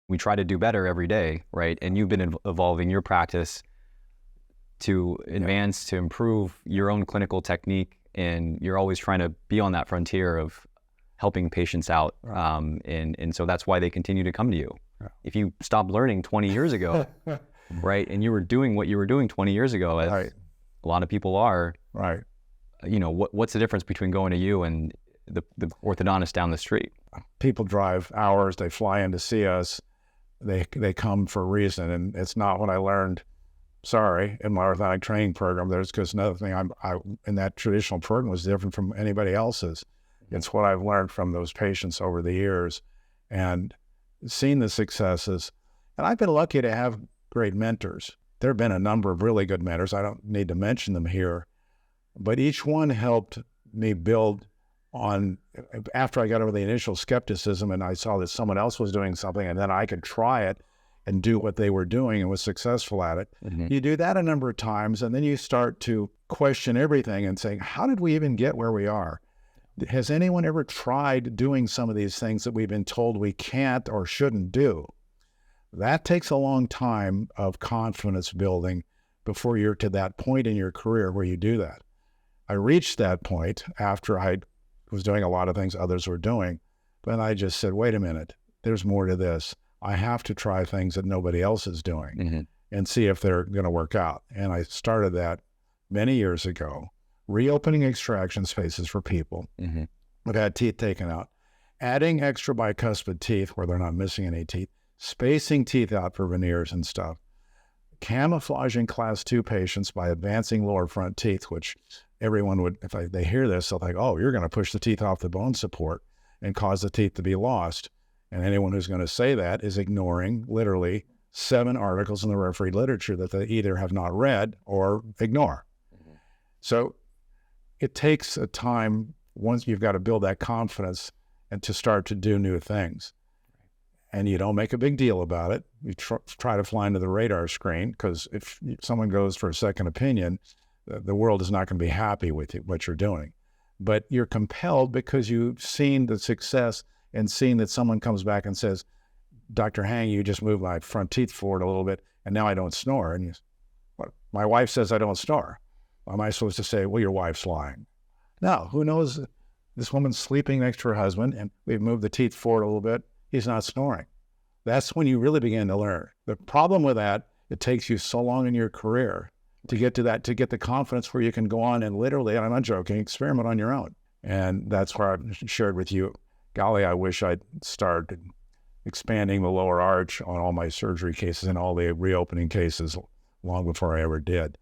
we try to do better every day, right? And you've been evolving your practice to advance, to improve your own clinical technique, and you're always trying to be on that frontier of helping patients out. And so that's why they continue to come to you. If you stopped learning 20 years ago, right, and you were doing what you were doing 20 years ago, as a lot of people are, you know, what's the difference between going to you and the orthodontist down the street? People drive hours, they fly in to see us, they come for a reason, and it's not what I learned, in my orthodontic training program. There's because another thing I in that traditional program was different from anybody else's. It's what I've learned from those patients over the years and seen the successes. And I've been lucky to have great mentors. There have been a number of really good mentors. I don't need to mention them here, but each one helped me build on, after I got over the initial skepticism and I saw that someone else was doing something and then I could try it and do what they were doing and was successful at it. You do that a number of times and then you start to question everything and saying, how did we even get where we are? Has anyone ever tried doing some of these things that we've been told we can't or shouldn't do? That takes a long time of confidence building before you're to that point in your career where you do that. I reached that point after I was doing a lot of things others were doing, but I just said, wait a minute, there's more to this. I have to try things that nobody else is doing and see if they're going to work out. And I started that many years ago, reopening extraction spaces for people who've had teeth taken out, adding extra bicuspid teeth where they're not missing any teeth, spacing teeth out for veneers and stuff, camouflaging class 2 patients by advancing lower front teeth, which everyone would, if they hear this, they'll think, oh, you're going to push the teeth off the bone support and cause the teeth to be lost. And anyone who's going to say that is ignoring literally 7 articles in the refereed literature that they either have not read or ignore. So it takes a time, once you've got to build that confidence and to start to do new things. And you don't make a big deal about it. You try to fly into the radar screen, because if someone goes for a second opinion, the world is not going to be happy with what you're doing. But you're compelled because you've seen the success and seen that someone comes back and says, Dr. Hang, you just moved my front teeth forward a little bit and now I don't snore. And you, what? My wife says I don't snore. Am I supposed to say, well, your wife's lying? No, who knows? This woman's sleeping next to her husband and we've moved the teeth forward a little bit. He's not snoring. That's when you really begin to learn. The problem with that, it takes you so long in your career to get to that, to get the confidence where you can go on and literally, and I'm not joking, experiment on your own. And that's where I've shared with you, golly, I wish I'd started expanding the lower arch on all my surgery cases and all the reopening cases long before I ever did.